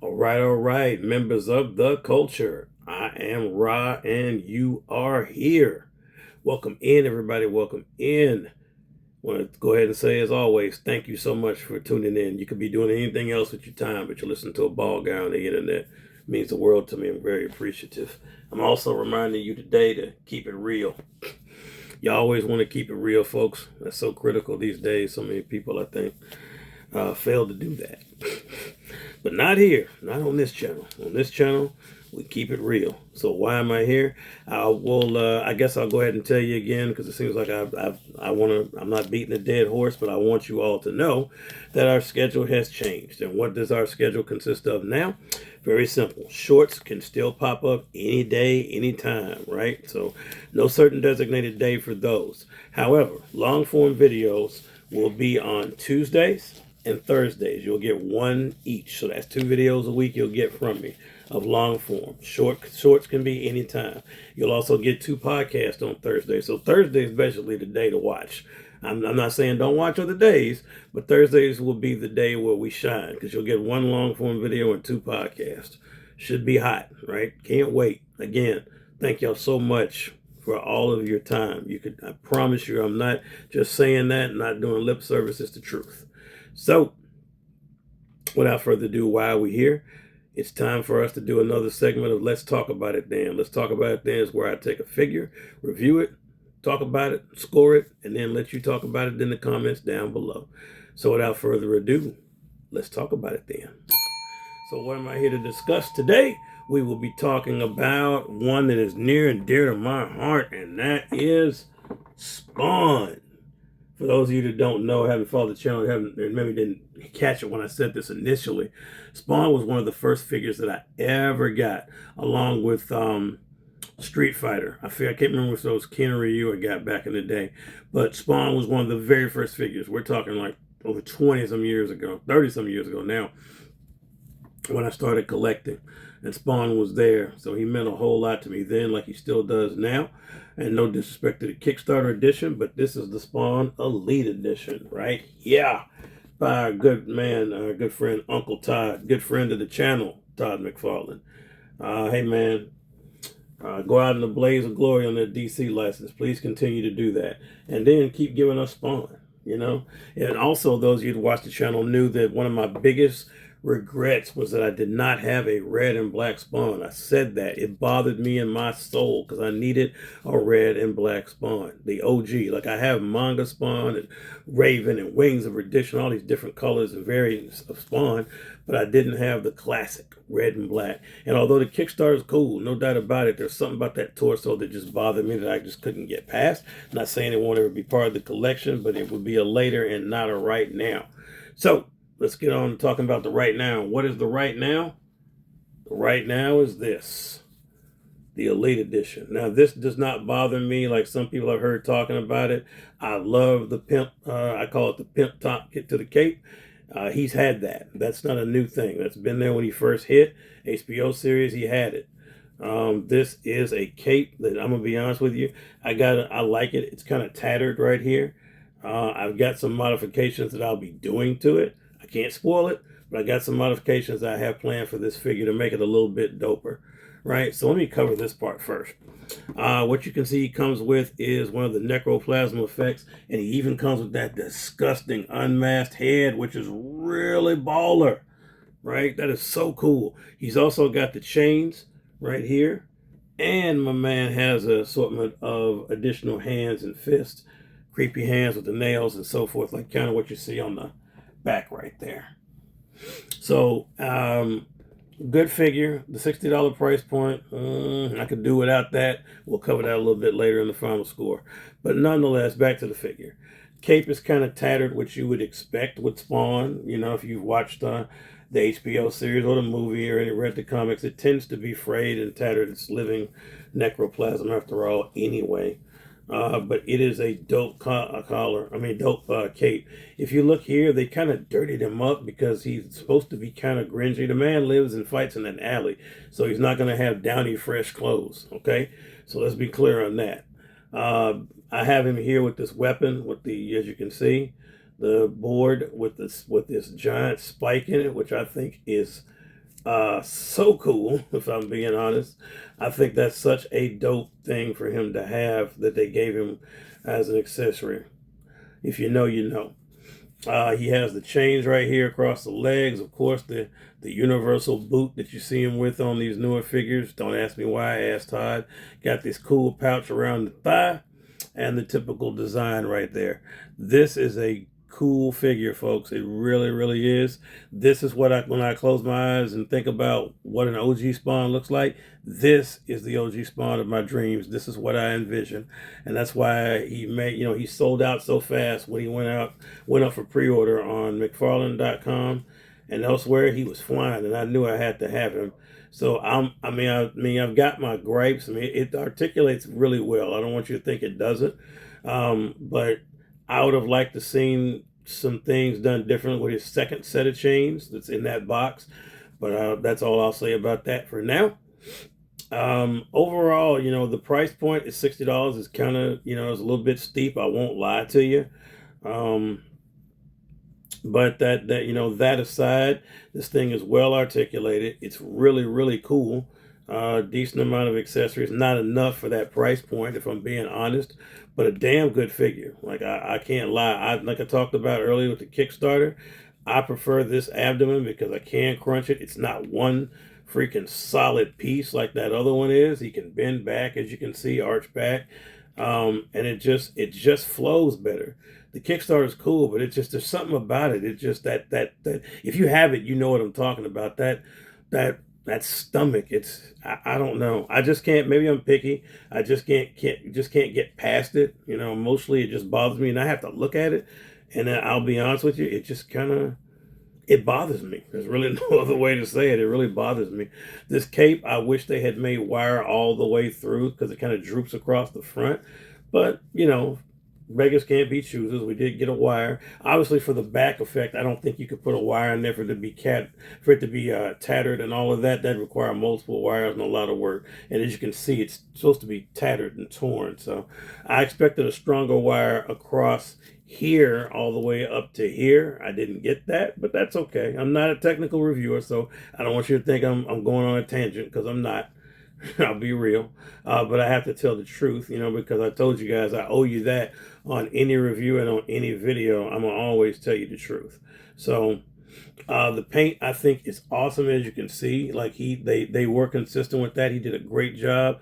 All right, members of the culture. I am Ra, and you are here. Welcome in, everybody. Welcome in. Want to go ahead and say, as always, thank you so much for tuning in. You could be doing anything else with your time, but you're listening to a ball guy on the internet. It means the world to me. I'm very appreciative. I'm also reminding you today to keep it real. You always want to keep it real, folks. That's so critical these days. So many people, I think, fail to do that. But not here, not on this channel. On this channel, we keep it real. So why am I here? I guess I'll go ahead and tell you again, because it seems like I'm not beating a dead horse, but I want you all to know that our schedule has changed. And what does our schedule consist of now? Very simple. Shorts can still pop up any day, anytime, right? So no certain designated day for those. However, long form videos will be on Tuesdays and Thursdays. You'll get one each. So that's 2 videos a week you'll get from me of long form. Shorts can be anytime. You'll also get 2 podcasts on Thursday. So Thursday is basically the day to watch. I'm not saying don't watch other days, but Thursdays will be the day where we shine, because you'll get 1 long form video and 2 podcasts. Should be hot, right? Can't wait. Again, thank y'all so much for all of your time. I promise you, I'm not just saying that, not doing lip service. It's the truth. So, without further ado, why are we here? It's time for us to do another segment of Let's Talk About It Then. Let's Talk About It Then is where I take a figure, review it, talk about it, score it, and then let you talk about it in the comments down below. So without further ado, let's talk about it then. So what am I here to discuss today? We will be talking about one that is near and dear to my heart, and that is Spawn. For those of you that don't know, haven't followed the channel, maybe didn't catch it when I said this initially, Spawn was one of the first figures that I ever got, along with Street Fighter. I can't remember if those Ken Ryu I got back in the day, but Spawn was one of the very first figures. We're talking like over 20 some years ago, 30 some years ago now, when I started collecting. And Spawn was there, so he meant a whole lot to me then, like he still does now. And no disrespect to the Kickstarter edition, but this is the Spawn Elite Edition, right? Yeah, by our good man, our good friend Uncle Todd, good friend of the channel, Todd McFarlane. Hey man, go out in the blaze of glory on that DC license. Please continue to do that, and then keep giving us Spawn. You know, and also those of you who watch the channel knew that one of my biggest regrets was that I did not have a red and black Spawn. I said that. It bothered me in my soul because I needed a red and black Spawn. The OG. Like I have manga Spawn and Raven and Wings of Perdition, all these different colors and variants of Spawn, but I didn't have the classic red and black. And although the Kickstarter is cool, no doubt about it, there's something about that torso that just bothered me that I just couldn't get past. I'm not saying it won't ever be part of the collection, but it would be a later and not a right now. So, let's get on talking about the right now. What is the right now? The right now is this, the Elite Edition. Now, this does not bother me like some people I've heard talking about it. I love the pimp. I call it the pimp top to the cape. He's had that. That's not a new thing. That's been there when he first hit. HBO series, he had it. This is a cape that I'm going to be honest with you. I like it. It's kind of tattered right here. I've got some modifications that I'll be doing to it. I can't spoil it, but I got some modifications that I have planned for this figure to make it a little bit doper, right? So let me cover this part first. What you can see he comes with is one of the necroplasm effects, and he even comes with that disgusting unmasked head, which is really baller, right? That is so cool. He's also got the chains right here, and my man has an assortment of additional hands and fists, creepy hands with the nails and so forth, like kind of what you see on the back right there. So good figure. The $60 price point, I could do without that. We'll cover that a little bit later in the final score, but nonetheless, back to the figure. Cape is kind of tattered, which you would expect with Spawn. You know, if you've watched the HBO series or the movie or any read the comics, it tends to be frayed and tattered. It's living necroplasm after all anyway. But it is a dope dope cape. If you look here, they kind of dirtied him up because he's supposed to be kind of grungy. The man lives and fights in an alley, so he's not going to have downy, fresh clothes, okay? So let's be clear on that. I have him here with this weapon, with the, as you can see, the board with this giant spike in it, which I think is So cool, if I'm being honest. I think that's such a dope thing for him to have that they gave him as an accessory. If you know, you know. He has the chains right here across the legs. Of course, the universal boot that you see him with on these newer figures. Don't ask me why, ask Todd. Got this cool pouch around the thigh and the typical design right there. This is a cool figure, folks. It really, really is. This is what when I close my eyes and think about what an OG Spawn looks like, this is the OG Spawn of my dreams. This is what I envision. And that's why he sold out so fast when he went up for pre-order on McFarlane.com and elsewhere. He was flying, and I knew I had to have him. So I've got my gripes. I mean, it articulates really well. I don't want you to think it doesn't, but I would have liked to seen some things done differently with his second set of chains that's in that box. But that's all I'll say about that for now. Overall, the price point is $60. It's kind of, it's a little bit steep. I won't lie to you. But that aside, this thing is well articulated. It's really, really cool. Decent amount of accessories. Not enough for that price point, if I'm being honest, but a damn good figure. Like I can't lie. Like I talked about earlier with the Kickstarter, I prefer this abdomen because I can crunch it. It's not one freaking solid piece like that other one is. He can bend back, as you can see, arch back, and it just flows better. The Kickstarter is cool, but there's something about it. It's just that if you have it, you know what I'm talking about. That stomach, I don't know. I just can't. Maybe I'm picky. I just can't get past it. Mostly it just bothers me, and I have to look at it. And I'll be honest with you, it just it bothers me. There's really no other way to say it. It really bothers me. This cape, I wish they had made wire all the way through because it kind of droops across the front. But beggars can't be choosers. We did get a wire. Obviously, for the back effect, I don't think you could put a wire in there for it to be tattered and all of that. That'd require multiple wires and a lot of work. And as you can see, it's supposed to be tattered and torn. So I expected a stronger wire across here all the way up to here. I didn't get that, but that's okay. I'm not a technical reviewer, so I don't want you to think I'm going on a tangent, because I'm not. I'll be real. But I have to tell the truth, because I told you guys I owe you that on any review and on any video. I'm going to always tell you the truth. So the paint, I think, is awesome, as you can see. Like they were consistent with that. He did a great job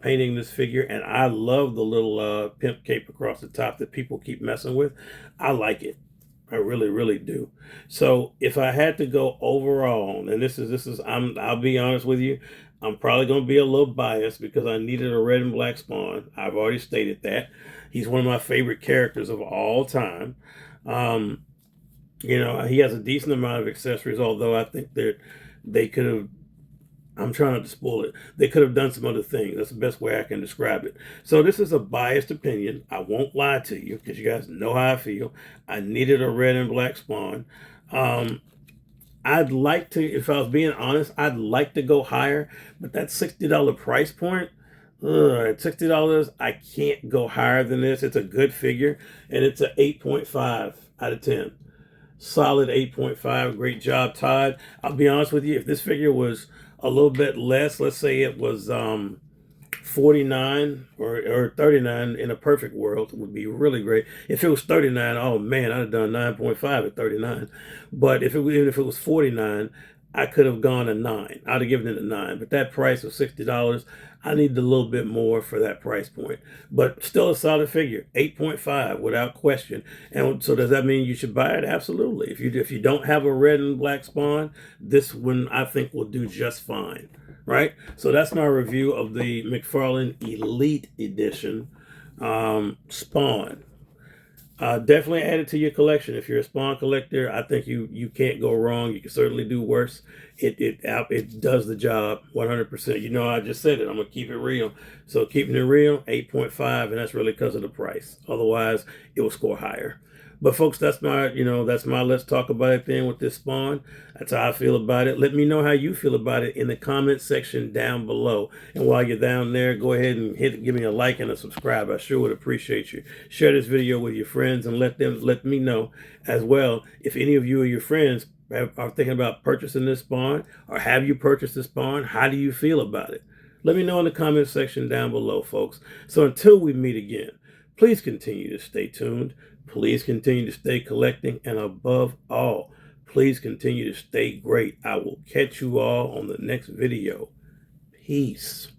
painting this figure, and I love the little pimp cape across the top that people keep messing with. I like it. I really, really do. So if I had to go overall, and I'll be honest with you, I'm probably going to be a little biased because I needed a red and black Spawn. I've already stated that. He's one of my favorite characters of all time. He has a decent amount of accessories, although I think that they could have, I'm trying not to spoil it, they could have done some other things. That's the best way I can describe it. So this is a biased opinion. I won't lie to you because you guys know how I feel. I needed a red and black Spawn. I'd like to, if I was being honest, I'd like to go higher, but that $60 price point, at $60, I can't go higher than this. It's a good figure, and it's an 8.5 out of 10. Solid 8.5. Great job, Todd. I'll be honest with you, if this figure was a little bit less, let's say it was 49 or 39 in a perfect world, would be really great. If it was 39, oh man, I'd have done 9.5 at 39. But even if it was 49, I could have gone a 9. I'd have given it a 9. But that price of $60, I need a little bit more for that price point. But still a solid figure, 8.5 without question. And so does that mean you should buy it? Absolutely. If you don't have a red and black Spawn, this one I think will do just fine. Right? So that's my review of the McFarlane Elite Edition Spawn. Definitely add it to your collection. If you're a Spawn collector, I think you can't go wrong. You can certainly do worse. It does the job 100%. I just said it. I'm going to keep it real. So keeping it real, 8.5, and that's really because of the price. Otherwise, it will score higher. But folks, that's my let's talk about it then with this Spawn. That's how I feel about it. Let me know how you feel about it in the comment section down below. And while you're down there, go ahead and give me a like and a subscribe. I sure would appreciate you. Share this video with your friends and let me know as well if any of you or your friends are thinking about purchasing this bond, or have you purchased this bond? How do you feel about it? Let me know in the comment section down below, folks. So until we meet again, please continue to stay tuned. Please continue to stay collecting. And above all, please continue to stay great. I will catch you all on the next video. Peace.